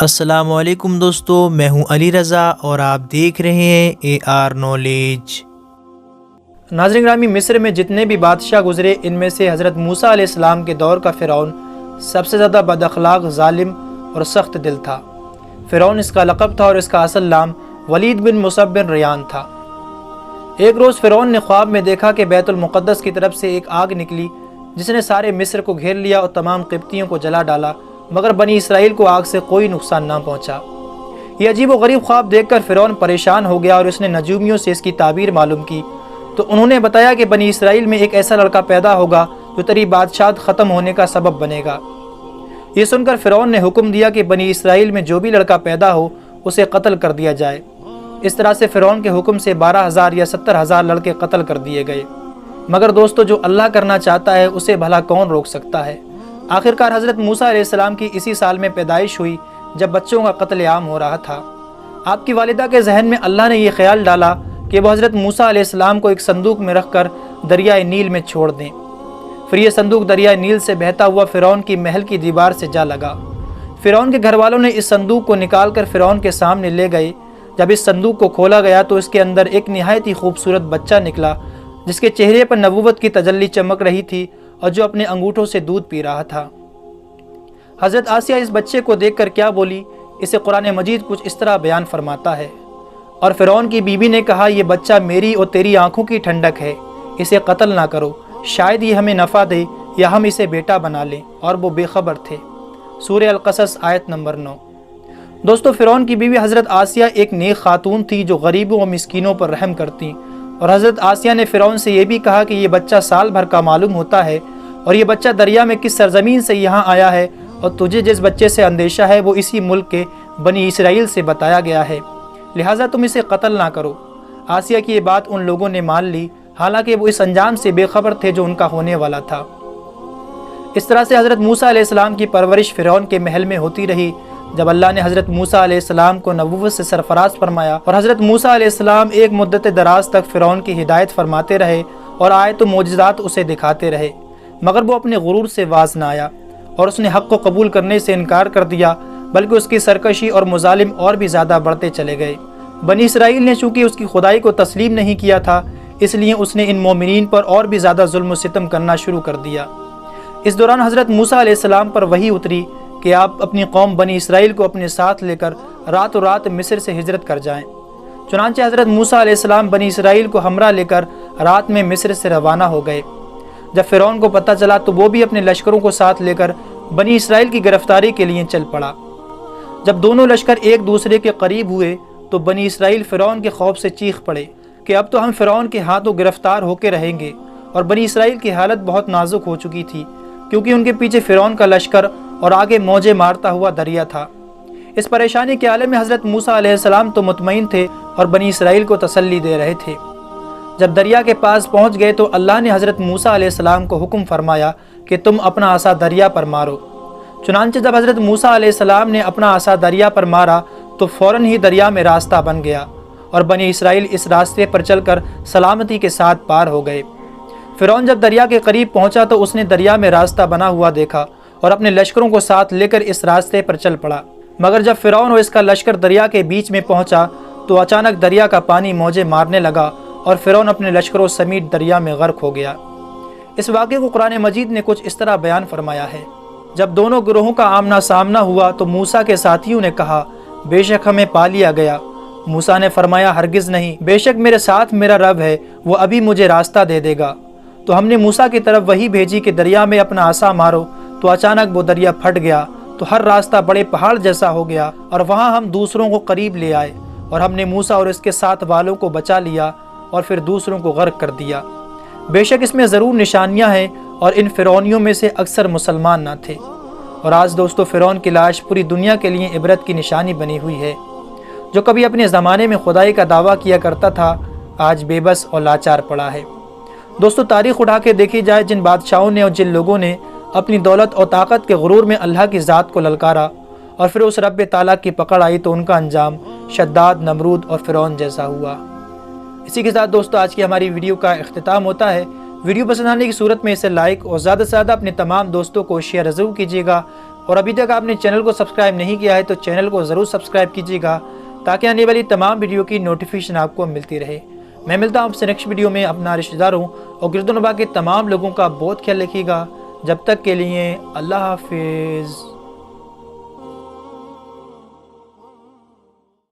السلام علیکم دوستو، میں ہوں علی رضا اور آپ دیکھ رہے ہیں اے آر نالج۔ ناظرین گرامی، مصر میں جتنے بھی بادشاہ گزرے ان میں سے حضرت موسیٰ علیہ السلام کے دور کا فرعون سب سے زیادہ بد اخلاق، ظالم اور سخت دل تھا۔ فرعون اس کا لقب تھا اور اس کا اصل نام ولید بن مصعب بن ریان تھا۔ ایک روز فرعون نے خواب میں دیکھا کہ بیت المقدس کی طرف سے ایک آگ نکلی جس نے سارے مصر کو گھیر لیا اور تمام قبطیوں کو جلا ڈالا، مگر بنی اسرائیل کو آگ سے کوئی نقصان نہ پہنچا۔ یہ عجیب و غریب خواب دیکھ کر فرعون پریشان ہو گیا اور اس نے نجومیوں سے اس کی تعبیر معلوم کی تو انہوں نے بتایا کہ بنی اسرائیل میں ایک ایسا لڑکا پیدا ہوگا جو تیری بادشاہت ختم ہونے کا سبب بنے گا۔ یہ سن کر فرعون نے حکم دیا کہ بنی اسرائیل میں جو بھی لڑکا پیدا ہو اسے قتل کر دیا جائے۔ اس طرح سے فرعون کے حکم سے 12,000 یا 70,000 لڑکے قتل کر دیے گئے۔ مگر دوستو، جو اللہ کرنا چاہتا ہے اسے بھلا کون روک سکتا ہے؟ آخرکار حضرت موسیٰ علیہ السلام کی اسی سال میں پیدائش ہوئی جب بچوں کا قتل عام ہو رہا تھا۔ آپ کی والدہ کے ذہن میں اللہ نے یہ خیال ڈالا کہ وہ حضرت موسیٰ علیہ السلام کو ایک صندوق میں رکھ کر دریائے نیل میں چھوڑ دیں۔ پھر یہ صندوق دریائے نیل سے بہتا ہوا فرعون کی محل کی دیوار سے جا لگا۔ فرعون کے گھر والوں نے اس صندوق کو نکال کر فرعون کے سامنے لے گئے۔ جب اس صندوق کو کھولا گیا تو اس کے اندر ایک نہایت ہی خوبصورت بچہ نکلا جس کے چہرے پر نبوت کی تجلی چمک رہی تھی اور جو اپنے انگوٹھوں سے دودھ پی رہا تھا۔ حضرت آسیہ اس بچے کو دیکھ کر کیا بولی، اسے قرآن مجید کچھ اس طرح بیان فرماتا ہے: اور فرعون کی بیوی نے کہا، یہ بچہ میری اور تیری آنکھوں کی ٹھنڈک ہے، اسے قتل نہ کرو، شاید یہ ہمیں نفع دے یا ہم اسے بیٹا بنا لیں، اور وہ بے خبر تھے۔ سورہ القصص آیت نمبر 9۔ دوستو، فرعون کی بیوی حضرت آسیہ ایک نیک خاتون تھی جو غریبوں اور مسکینوں پر رحم کرتی، اور حضرت آسیہ نے فرعون سے یہ بھی کہا کہ یہ بچہ سال بھر کا معلوم ہوتا ہے اور یہ بچہ دریا میں کس سرزمین سے یہاں آیا ہے، اور تجھے جس بچے سے اندیشہ ہے وہ اسی ملک کے بنی اسرائیل سے بتایا گیا ہے، لہٰذا تم اسے قتل نہ کرو۔ آسیہ کی یہ بات ان لوگوں نے مان لی، حالانکہ وہ اس انجام سے بے خبر تھے جو ان کا ہونے والا تھا۔ اس طرح سے حضرت موسیٰ علیہ السلام کی پرورش فرعون کے محل میں ہوتی رہی۔ جب اللہ نے حضرت موسیٰ علیہ السلام کو نبوت سے سرفراز فرمایا اور حضرت موسیٰ علیہ السلام ایک مدت دراز تک فرعون کی ہدایت فرماتے رہے اور آیت و معجزات اسے دکھاتے رہے، مگر وہ اپنے غرور سے باز نہ آیا اور اس نے حق کو قبول کرنے سے انکار کر دیا، بلکہ اس کی سرکشی اور مظالم اور بھی زیادہ بڑھتے چلے گئے۔ بنی اسرائیل نے چونکہ اس کی خدائی کو تسلیم نہیں کیا تھا، اس لیے اس نے ان مومنین پر اور بھی زیادہ ظلم و ستم کرنا شروع کر دیا۔ اس دوران حضرت موسیٰ علیہ السلام پر وحی اتری کہ آپ اپنی قوم بنی اسرائیل کو اپنے ساتھ لے کر راتوں رات مصر سے ہجرت کر جائیں۔ چنانچہ حضرت موسیٰ علیہ السلام بنی اسرائیل کو ہمراہ لے کر رات میں مصر سے روانہ ہو گئے۔ جب فرعون کو پتہ چلا تو وہ بھی اپنے لشکروں کو ساتھ لے کر بنی اسرائیل کی گرفتاری کے لیے چل پڑا۔ جب دونوں لشکر ایک دوسرے کے قریب ہوئے تو بنی اسرائیل فرعون کے خوف سے چیخ پڑے کہ اب تو ہم فرعون کے ہاتھوں گرفتار ہو کے رہیں گے، اور بنی اسرائیل کی حالت بہت نازک ہو چکی تھی کیونکہ ان کے پیچھے فرعون کا لشکر اور آگے موجیں مارتا ہوا دریا تھا۔ اس پریشانی کے عالم میں حضرت موسیٰ علیہ السلام تو مطمئن تھے اور بنی اسرائیل کو تسلی دے رہے تھے۔ جب دریا کے پاس پہنچ گئے تو اللہ نے حضرت موسیٰ علیہ السلام کو حکم فرمایا کہ تم اپنا عصا دریا پر مارو۔ چنانچہ جب حضرت موسیٰ علیہ السلام نے اپنا عصا دریا پر مارا تو فوراً ہی دریا میں راستہ بن گیا اور بنی اسرائیل اس راستے پر چل کر سلامتی کے ساتھ پار ہو گئے۔ فرعون جب دریا کے قریب پہنچا تو اس نے دریا میں راستہ بنا ہوا دیکھا اور اپنے لشکروں کو ساتھ لے کر اس راستے پر چل پڑا، مگر جب فرعون اور اس کا لشکر دریا کے بیچ میں پہنچا تو اچانک دریا کا پانی موجیں مارنے لگا اور فرعون اپنے لشکروں سمیت دریا میں غرق ہو گیا۔ اس واقعے کو قرآن مجید نے کچھ اس طرح بیان فرمایا ہے: جب دونوں گروہوں کا آمنا سامنا ہوا تو موسیٰ کے ساتھیوں نے کہا، بے شک ہمیں پا لیا گیا۔ موسیٰ نے فرمایا، ہرگز نہیں، بے شک میرے ساتھ میرا رب ہے، وہ ابھی مجھے راستہ دے دے گا۔ تو ہم نے موسیٰ کی طرف وہی بھیجی کہ دریا میں اپنا عصا مارو، تو اچانک وہ دریا پھٹ گیا تو ہر راستہ بڑے پہاڑ جیسا ہو گیا، اور وہاں ہم دوسروں کو قریب لے آئے اور ہم نے موسیٰ اور اس کے ساتھ والوں کو بچا لیا اور پھر دوسروں کو غرق کر دیا۔ بے شک اس میں ضرور نشانیاں ہیں اور ان فرعونیوں میں سے اکثر مسلمان نہ تھے۔ اور آج دوستو، فرعون کی لاش پوری دنیا کے لیے عبرت کی نشانی بنی ہوئی ہے۔ جو کبھی اپنے زمانے میں خدائی کا دعویٰ کیا کرتا تھا، آج بے بس اور لاچار پڑا ہے۔ دوستو، تاریخ اٹھا کے دیکھی جائے، جن بادشاہوں نے اور جن لوگوں نے اپنی دولت اور طاقت کے غرور میں اللہ کی ذات کو للکارا اور پھر اس رب تعالیٰ کی پکڑ آئی تو ان کا انجام شداد، نمرود اور فرعون جیسا ہوا۔ اسی کے ساتھ دوستو، آج کی ہماری ویڈیو کا اختتام ہوتا ہے۔ ویڈیو پسند آنے کی صورت میں اسے لائک اور زیادہ سے زیادہ اپنے تمام دوستوں کو شیئر ضرور کیجیے گا، اور ابھی تک آپ نے چینل کو سبسکرائب نہیں کیا ہے تو چینل کو ضرور سبسکرائب کیجیے گا تاکہ آنے والی تمام ویڈیو کی نوٹیفیکیشن آپ کو ملتی رہے۔ میں ملتا ہوں آپ سے نیکسٹ ویڈیو میں۔ اپنا رشتہ داروں اور گرد و نواح کے تمام لوگوں کا بہت خیال رکھیے گا۔ جب تک کے لیے اللہ حافظ۔